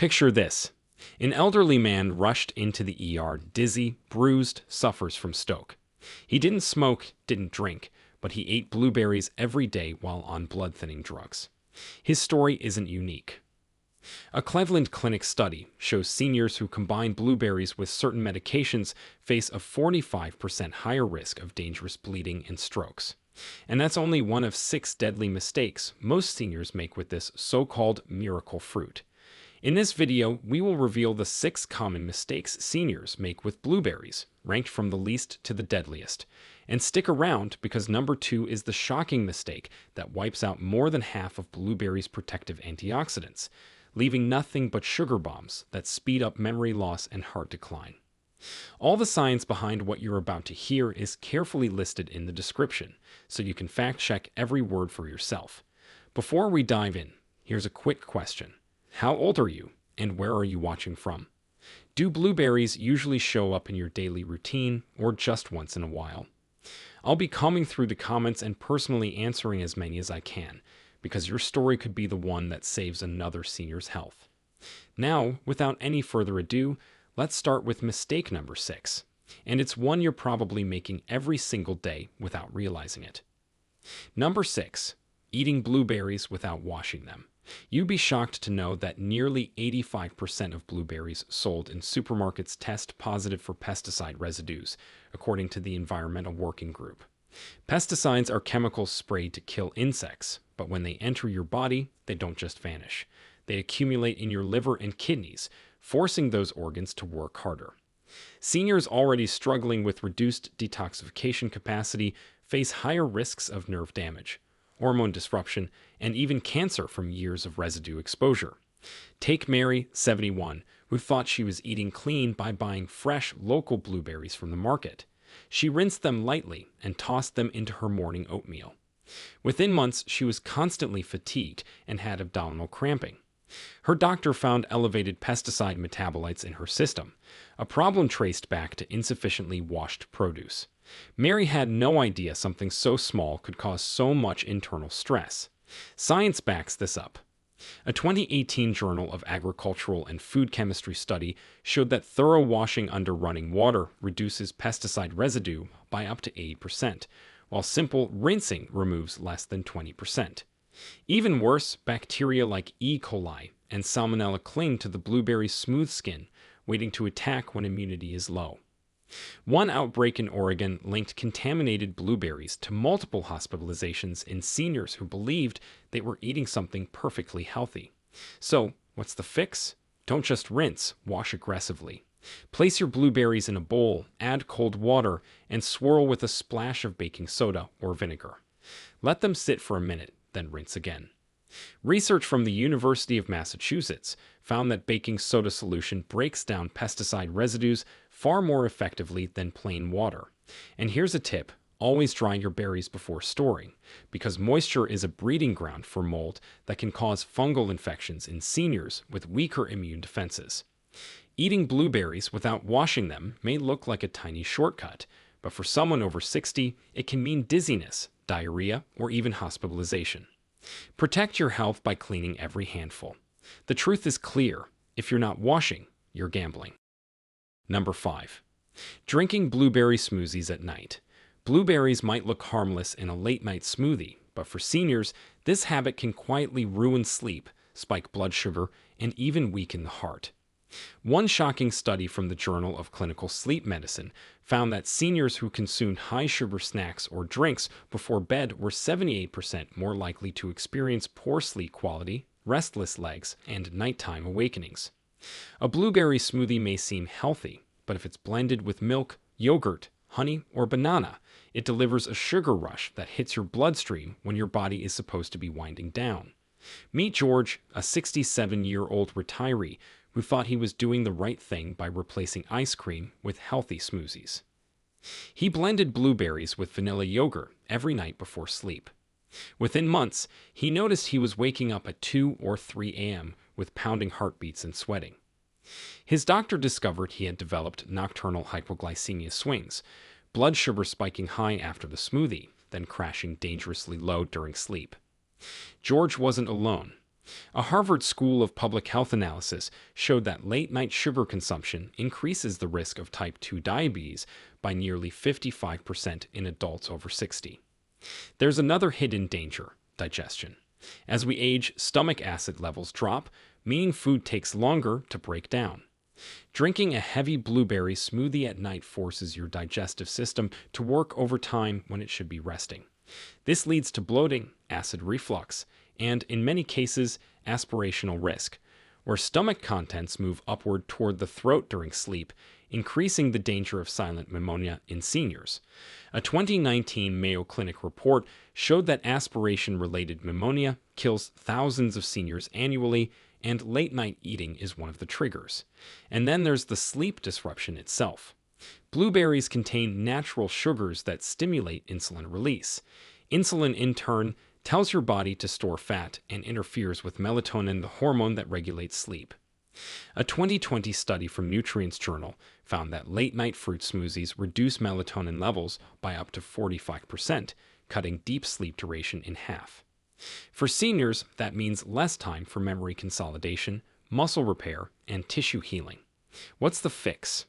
Picture this. An elderly man rushed into the ER, dizzy, bruised, suffers from stoke. He didn't smoke, didn't drink, but he ate blueberries every day while on blood-thinning drugs. His story isn't unique. A Cleveland Clinic study shows seniors who combine blueberries with certain medications face a 45% higher risk of dangerous bleeding and strokes. And that's only one of 6 deadly mistakes most seniors make with this so-called miracle fruit. In this video, we will reveal the 6 common mistakes seniors make with blueberries, ranked from the least to the deadliest. And stick around because number 2 is the shocking mistake that wipes out more than half of blueberries' protective antioxidants, leaving nothing but sugar bombs that speed up memory loss and heart decline. All the science behind what you're about to hear is carefully listed in the description, so you can fact-check every word for yourself. Before we dive in, here's a quick question. How old are you, and where are you watching from? Do blueberries usually show up in your daily routine, or just once in a while? I'll be combing through the comments and personally answering as many as I can, because your story could be the one that saves another senior's health. Now, without any further ado, let's start with mistake number 6, and it's one you're probably making every single day without realizing it. Number 6, eating blueberries without washing them. You'd be shocked to know that nearly 85% of blueberries sold in supermarkets test positive for pesticide residues, according to the Environmental Working Group. Pesticides are chemicals sprayed to kill insects, but when they enter your body, they don't just vanish. They accumulate in your liver and kidneys, forcing those organs to work harder. Seniors already struggling with reduced detoxification capacity face higher risks of nerve damage, hormone disruption, and even cancer from years of residue exposure. Take Mary, 71, who thought she was eating clean by buying fresh, local blueberries from the market. She rinsed them lightly and tossed them into her morning oatmeal. Within months, she was constantly fatigued and had abdominal cramping. Her doctor found elevated pesticide metabolites in her system, a problem traced back to insufficiently washed produce. Mary had no idea something so small could cause so much internal stress. Science backs this up. A 2018 Journal of Agricultural and Food Chemistry study showed that thorough washing under running water reduces pesticide residue by up to 80%, while simple rinsing removes less than 20%. Even worse, bacteria like E. coli and Salmonella cling to the blueberry's smooth skin, waiting to attack when immunity is low. One outbreak in Oregon linked contaminated blueberries to multiple hospitalizations in seniors who believed they were eating something perfectly healthy. So, what's the fix? Don't just rinse, wash aggressively. Place your blueberries in a bowl, add cold water, and swirl with a splash of baking soda or vinegar. Let them sit for a minute, then rinse again. Research from the University of Massachusetts found that baking soda solution breaks down pesticide residues far more effectively than plain water. And here's a tip: always dry your berries before storing, because moisture is a breeding ground for mold that can cause fungal infections in seniors with weaker immune defenses. Eating blueberries without washing them may look like a tiny shortcut, but for someone over 60, it can mean dizziness, diarrhea, or even hospitalization. Protect your health by cleaning every handful. The truth is clear: if you're not washing, you're gambling. Number 5. Drinking blueberry smoothies at night. Blueberries might look harmless in a late-night smoothie, but for seniors, this habit can quietly ruin sleep, spike blood sugar, and even weaken the heart. One shocking study from the Journal of Clinical Sleep Medicine found that seniors who consumed high-sugar snacks or drinks before bed were 78% more likely to experience poor sleep quality, restless legs, and nighttime awakenings. A blueberry smoothie may seem healthy, but if it's blended with milk, yogurt, honey, or banana, it delivers a sugar rush that hits your bloodstream when your body is supposed to be winding down. Meet George, a 67-year-old retiree who thought he was doing the right thing by replacing ice cream with healthy smoothies. He blended blueberries with vanilla yogurt every night before sleep. Within months, he noticed he was waking up at 2 or 3 a.m. with pounding heartbeats and sweating. His doctor discovered he had developed nocturnal hypoglycemia swings, blood sugar spiking high after the smoothie, then crashing dangerously low during sleep. George wasn't alone. A Harvard School of Public Health analysis showed that late night sugar consumption increases the risk of type 2 diabetes by nearly 55% in adults over 60. There's another hidden danger: digestion. As we age, stomach acid levels drop, meaning food takes longer to break down. Drinking a heavy blueberry smoothie at night forces your digestive system to work overtime when it should be resting. This leads to bloating, acid reflux, and, in many cases, aspirational risk, where stomach contents move upward toward the throat during sleep, increasing the danger of silent pneumonia in seniors. A 2019 Mayo Clinic report showed that aspiration-related pneumonia kills thousands of seniors annually, and late-night eating is one of the triggers. And then there's the sleep disruption itself. Blueberries contain natural sugars that stimulate insulin release. Insulin, in turn, tells your body to store fat and interferes with melatonin, the hormone that regulates sleep. A 2020 study from Nutrients Journal found that late-night fruit smoothies reduce melatonin levels by up to 45%, cutting deep sleep duration in half. For seniors, that means less time for memory consolidation, muscle repair, and tissue healing. What's the fix?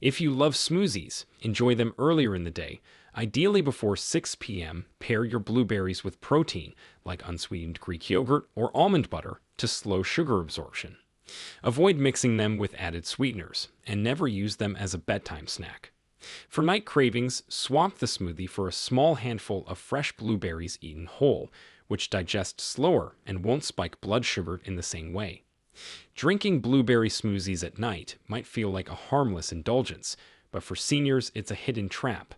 If you love smoothies, enjoy them earlier in the day. Ideally before 6 p.m., pair your blueberries with protein, like unsweetened Greek yogurt or almond butter, to slow sugar absorption. Avoid mixing them with added sweeteners, and never use them as a bedtime snack. For night cravings, swap the smoothie for a small handful of fresh blueberries eaten whole, which digest slower and won't spike blood sugar in the same way. Drinking blueberry smoothies at night might feel like a harmless indulgence, but for seniors, it's a hidden trap.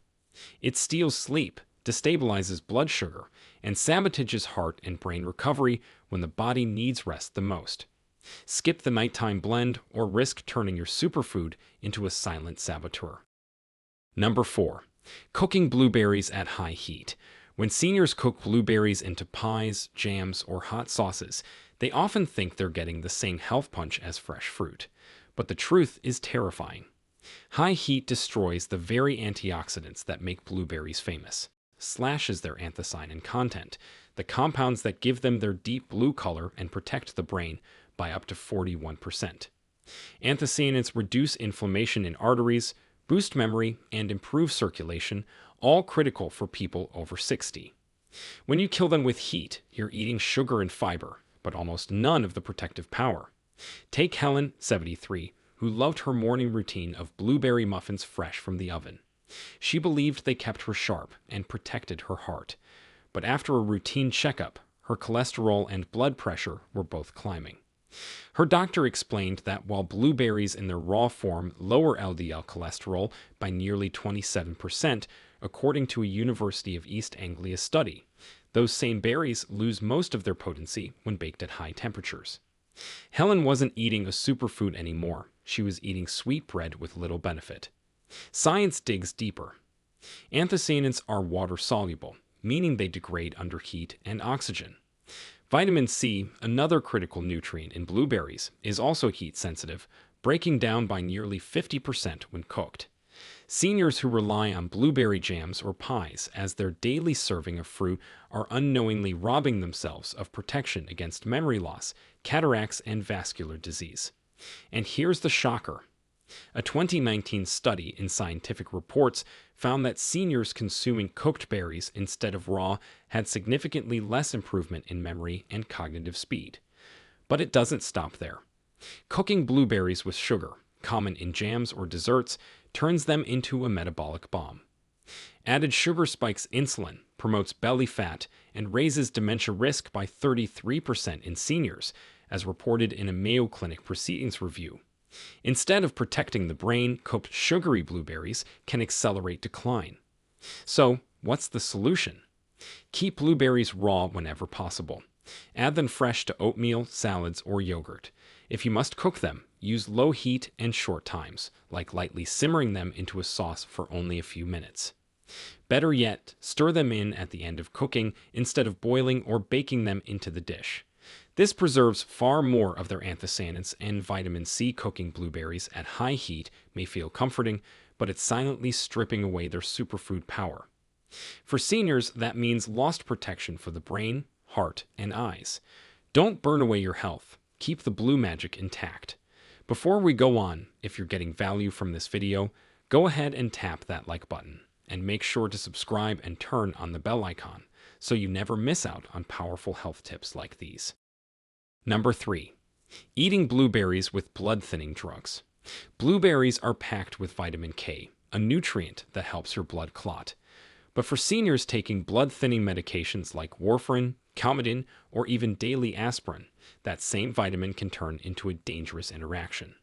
It steals sleep, destabilizes blood sugar, and sabotages heart and brain recovery when the body needs rest the most. Skip the nighttime blend or risk turning your superfood into a silent saboteur. Number 4. Cooking blueberries at high heat. When seniors cook blueberries into pies, jams, or hot sauces, they often think they're getting the same health punch as fresh fruit. But the truth is terrifying. High heat destroys the very antioxidants that make blueberries famous, slashes their anthocyanin content, the compounds that give them their deep blue color and protect the brain, by up to 41%. Anthocyanins reduce inflammation in arteries, boost memory, and improve circulation, all critical for people over 60. When you kill them with heat, you're eating sugar and fiber, but almost none of the protective power. Take Helen, 73, who loved her morning routine of blueberry muffins fresh from the oven. She believed they kept her sharp and protected her heart. But after a routine checkup, her cholesterol and blood pressure were both climbing. Her doctor explained that while blueberries in their raw form lower LDL cholesterol by nearly 27%, according to a University of East Anglia study, those same berries lose most of their potency when baked at high temperatures. Helen wasn't eating a superfood anymore. She was eating sweet bread with little benefit. Science digs deeper. Anthocyanins are water-soluble, meaning they degrade under heat and oxygen. Vitamin C, another critical nutrient in blueberries, is also heat-sensitive, breaking down by nearly 50% when cooked. Seniors who rely on blueberry jams or pies as their daily serving of fruit are unknowingly robbing themselves of protection against memory loss, cataracts, and vascular disease. And here's the shocker. A 2019 study in Scientific Reports found that seniors consuming cooked berries instead of raw had significantly less improvement in memory and cognitive speed. But it doesn't stop there. Cooking blueberries with sugar, common in jams or desserts, turns them into a metabolic bomb. Added sugar spikes insulin, promotes belly fat, and raises dementia risk by 33% in seniors, as reported in a Mayo Clinic Proceedings review. Instead of protecting the brain, cooked sugary blueberries can accelerate decline. So, what's the solution? Keep blueberries raw whenever possible. Add them fresh to oatmeal, salads, or yogurt. If you must cook them, use low heat and short times, like lightly simmering them into a sauce for only a few minutes. Better yet, stir them in at the end of cooking instead of boiling or baking them into the dish. This preserves far more of their anthocyanins, and vitamin C. Cooking blueberries at high heat may feel comforting, but it's silently stripping away their superfood power. For seniors, that means lost protection for the brain, heart, and eyes. Don't burn away your health. Keep the blue magic intact. Before we go on, if you're getting value from this video, go ahead and tap that like button. And make sure to subscribe and turn on the bell icon so you never miss out on powerful health tips like these. Number 3. Eating blueberries with blood-thinning drugs. Blueberries are packed with vitamin K, a nutrient that helps your blood clot. But for seniors taking blood-thinning medications like warfarin, Coumadin, or even daily aspirin, that same vitamin can turn into a dangerous interaction.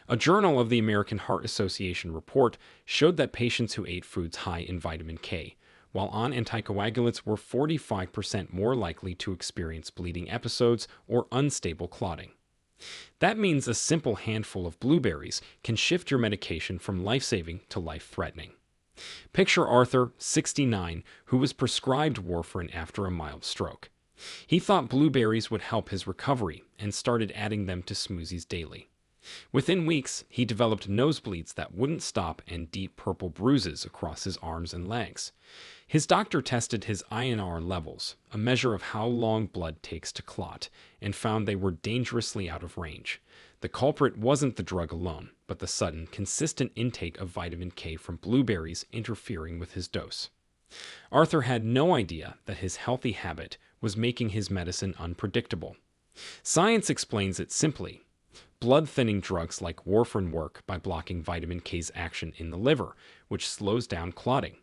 A Journal of the American Heart Association report showed that patients who ate foods high in vitamin K, while on anticoagulants, were 45% more likely to experience bleeding episodes or unstable clotting. That means a simple handful of blueberries can shift your medication from life-saving to life-threatening. Picture Arthur, 69, who was prescribed warfarin after a mild stroke. He thought blueberries would help his recovery and started adding them to smoothies daily. Within weeks, he developed nosebleeds that wouldn't stop and deep purple bruises across his arms and legs. His doctor tested his INR levels, a measure of how long blood takes to clot, and found they were dangerously out of range. The culprit wasn't the drug alone, but the sudden, consistent intake of vitamin K from blueberries interfering with his dose. Arthur had no idea that his healthy habit was making his medicine unpredictable. Science explains it simply. Blood-thinning drugs like warfarin work by blocking vitamin K's action in the liver, which slows down clotting.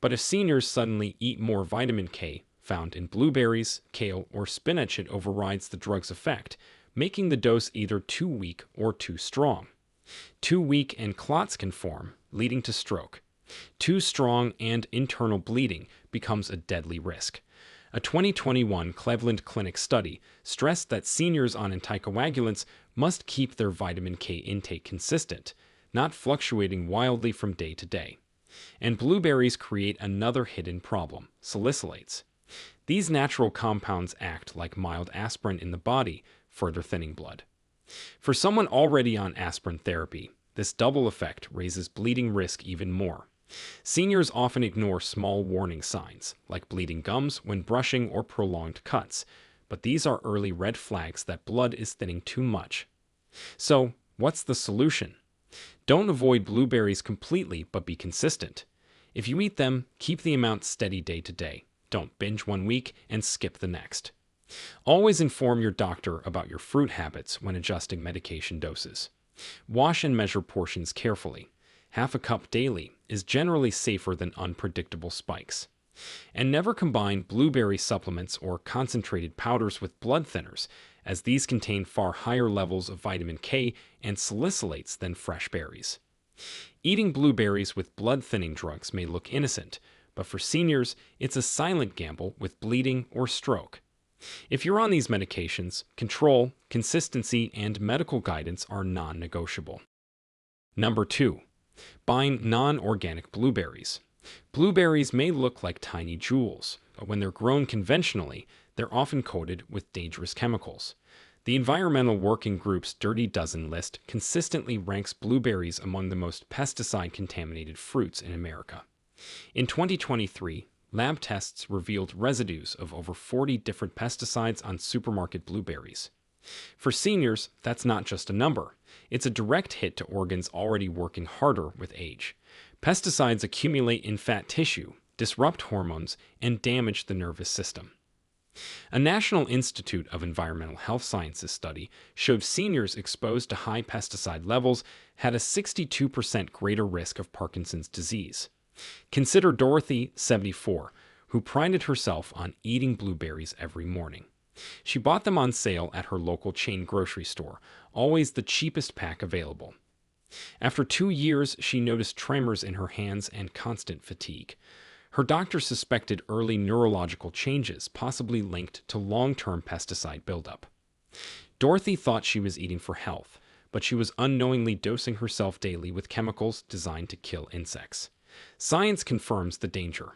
But if seniors suddenly eat more vitamin K found in blueberries, kale, or spinach, it overrides the drug's effect, making the dose either too weak or too strong. Too weak and clots can form, leading to stroke. Too strong and internal bleeding becomes a deadly risk. A 2021 Cleveland Clinic study stressed that seniors on anticoagulants must keep their vitamin K intake consistent, not fluctuating wildly from day to day. And blueberries create another hidden problem, salicylates. These natural compounds act like mild aspirin in the body, further thinning blood. For someone already on aspirin therapy, this double effect raises bleeding risk even more. Seniors often ignore small warning signs, like bleeding gums when brushing or prolonged cuts, but these are early red flags that blood is thinning too much. So, what's the solution? Don't avoid blueberries completely, but be consistent. If you eat them, keep the amount steady day to day. Don't binge one week and skip the next. Always inform your doctor about your fruit habits when adjusting medication doses. Wash and measure portions carefully. Half a cup daily is generally safer than unpredictable spikes. And never combine blueberry supplements or concentrated powders with blood thinners, as these contain far higher levels of vitamin K and salicylates than fresh berries. Eating blueberries with blood-thinning drugs may look innocent, but for seniors, it's a silent gamble with bleeding or stroke. If you're on these medications, control, consistency, and medical guidance are non-negotiable. Number 2. Buying non-organic blueberries. Blueberries may look like tiny jewels, but when they're grown conventionally, they're often coated with dangerous chemicals. The Environmental Working Group's Dirty Dozen list consistently ranks blueberries among the most pesticide-contaminated fruits in America. In 2023, lab tests revealed residues of over 40 different pesticides on supermarket blueberries. For seniors, that's not just a number. It's a direct hit to organs already working harder with age. Pesticides accumulate in fat tissue, disrupt hormones, and damage the nervous system. A National Institute of Environmental Health Sciences study showed seniors exposed to high pesticide levels had a 62% greater risk of Parkinson's disease. Consider Dorothy, 74, who prided herself on eating blueberries every morning. She bought them on sale at her local chain grocery store, always the cheapest pack available. After 2 years, she noticed tremors in her hands and constant fatigue. Her doctor suspected early neurological changes, possibly linked to long-term pesticide buildup. Dorothy thought she was eating for health, but she was unknowingly dosing herself daily with chemicals designed to kill insects. Science confirms the danger.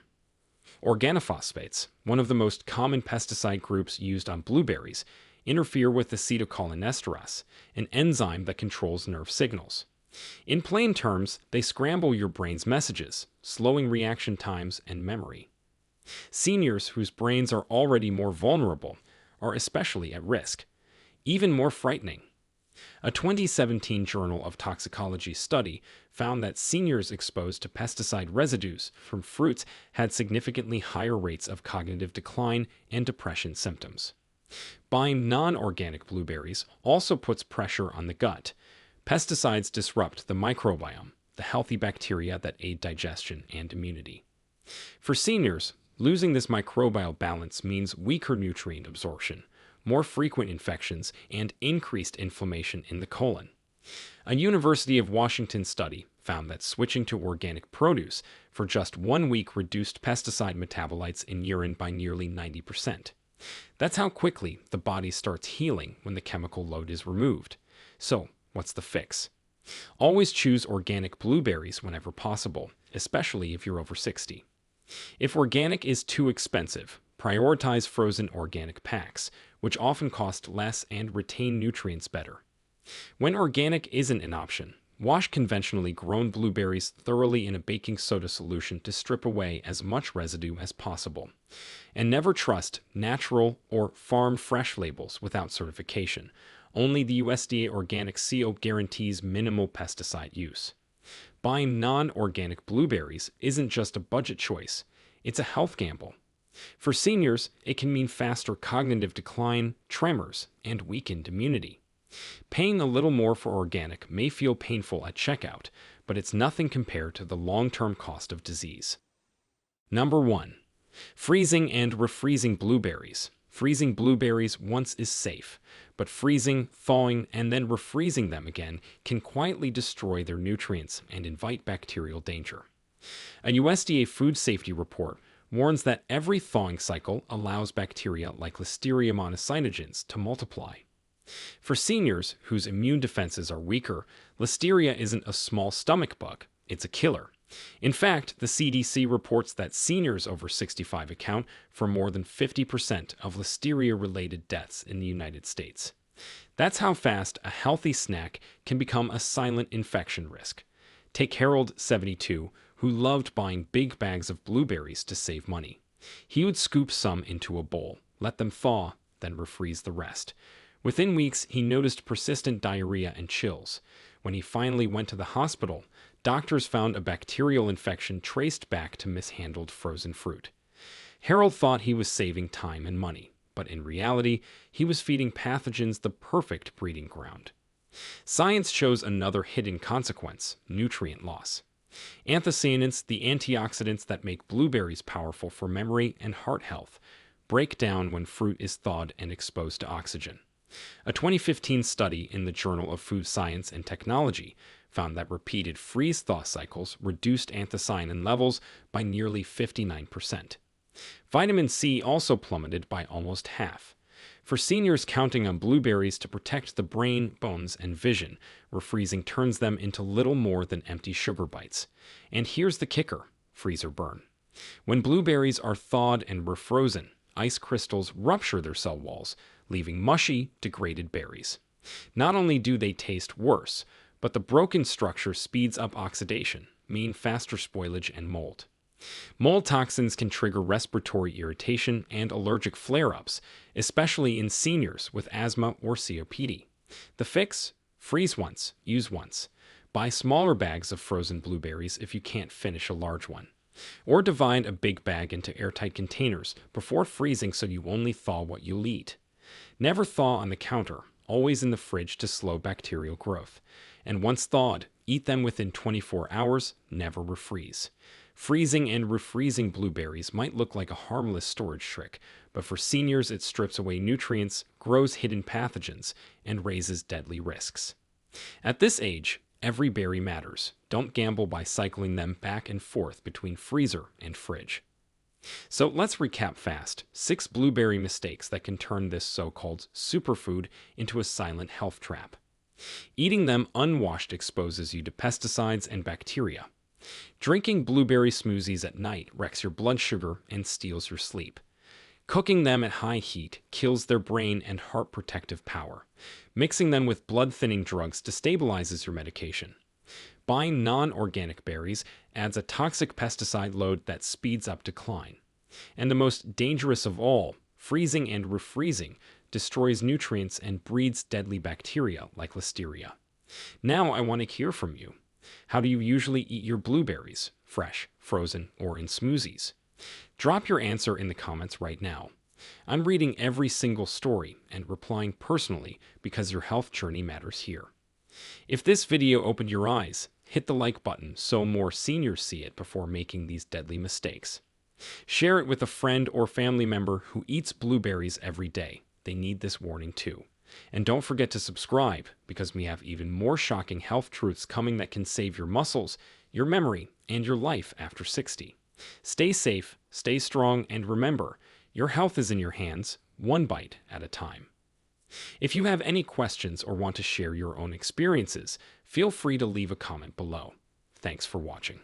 Organophosphates, one of the most common pesticide groups used on blueberries, interfere with acetylcholinesterase, an enzyme that controls nerve signals. In plain terms, they scramble your brain's messages, slowing reaction times and memory. Seniors whose brains are already more vulnerable are especially at risk. Even more frightening, a 2017 Journal of Toxicology study found that seniors exposed to pesticide residues from fruits had significantly higher rates of cognitive decline and depression symptoms. Buying non-organic blueberries also puts pressure on the gut. Pesticides disrupt the microbiome, the healthy bacteria that aid digestion and immunity. For seniors, losing this microbial balance means weaker nutrient absorption, more frequent infections, and increased inflammation in the colon. A University of Washington study found that switching to organic produce for just 1 week reduced pesticide metabolites in urine by nearly 90%. That's how quickly the body starts healing when the chemical load is removed. So, what's the fix? Always choose organic blueberries whenever possible, especially if you're over 60. If organic is too expensive, prioritize frozen organic packs, which often cost less and retain nutrients better. When organic isn't an option, wash conventionally grown blueberries thoroughly in a baking soda solution to strip away as much residue as possible. And never trust natural or farm fresh labels without certification. Only the USDA Organic CO guarantees minimal pesticide use. Buying non-organic blueberries isn't just a budget choice, it's a health gamble. For seniors, it can mean faster cognitive decline, tremors, and weakened immunity. Paying a little more for organic may feel painful at checkout, but it's nothing compared to the long-term cost of disease. Number 1. Freezing and refreezing blueberries. Freezing blueberries once is safe, but freezing, thawing, and then refreezing them again can quietly destroy their nutrients and invite bacterial danger. A USDA food safety report warns that every thawing cycle allows bacteria like Listeria monocytogenes to multiply. For seniors whose immune defenses are weaker, Listeria isn't a small stomach bug, it's a killer. In fact, the CDC reports that seniors over 65 account for more than 50% of Listeria-related deaths in the United States. That's how fast a healthy snack can become a silent infection risk. Take Harold, 72, who loved buying big bags of blueberries to save money. He would scoop some into a bowl, let them thaw, then refreeze the rest. Within weeks, he noticed persistent diarrhea and chills. When he finally went to the hospital, doctors found a bacterial infection traced back to mishandled frozen fruit. Harold thought he was saving time and money, but in reality, he was feeding pathogens the perfect breeding ground. Science shows another hidden consequence: nutrient loss. Anthocyanins, the antioxidants that make blueberries powerful for memory and heart health, break down when fruit is thawed and exposed to oxygen. A 2015 study in the Journal of Food Science and Technology found that repeated freeze-thaw cycles reduced anthocyanin levels by nearly 59%. Vitamin C also plummeted by almost half. For seniors counting on blueberries to protect the brain, bones, and vision, refreezing turns them into little more than empty sugar bites. And here's the kicker: freezer burn. When blueberries are thawed and refrozen, ice crystals rupture their cell walls, leaving mushy, degraded berries. Not only do they taste worse, but the broken structure speeds up oxidation, meaning faster spoilage and mold. Mold toxins can trigger respiratory irritation and allergic flare-ups, especially in seniors with asthma or COPD. The fix? Freeze once, use once. Buy smaller bags of frozen blueberries if you can't finish a large one. Or divide a big bag into airtight containers before freezing so you only thaw what you'll eat. Never thaw on the counter, always in the fridge to slow bacterial growth. And once thawed, eat them within 24 hours, never refreeze. Freezing and refreezing blueberries might look like a harmless storage trick, but for seniors it strips away nutrients, grows hidden pathogens, and raises deadly risks. At this age, every berry matters. Don't gamble by cycling them back and forth between freezer and fridge. So let's recap fast 6 blueberry mistakes that can turn this so-called superfood into a silent health trap. Eating them unwashed exposes you to pesticides and bacteria. Drinking blueberry smoothies at night wrecks your blood sugar and steals your sleep. Cooking them at high heat kills their brain and heart protective power. Mixing them with blood-thinning drugs destabilizes your medication. Buying non-organic berries adds a toxic pesticide load that speeds up decline. And the most dangerous of all, Freezing and refreezing destroys nutrients and breeds deadly bacteria like listeria. Now I want to hear from you. How do you usually eat your blueberries? Fresh, frozen, or in smoothies? Drop your answer in the comments right now. I'm reading every single story and replying personally because your health journey matters here. If this video opened your eyes, hit the like button so more seniors see it before making these deadly mistakes. Share it with a friend or family member who eats blueberries every day. They need this warning too. And don't forget to subscribe because we have even more shocking health truths coming that can save your muscles, your memory, and your life after 60. Stay safe, stay strong, and remember, your health is in your hands, one bite at a time. If you have any questions or want to share your own experiences, feel free to leave a comment below. Thanks for watching.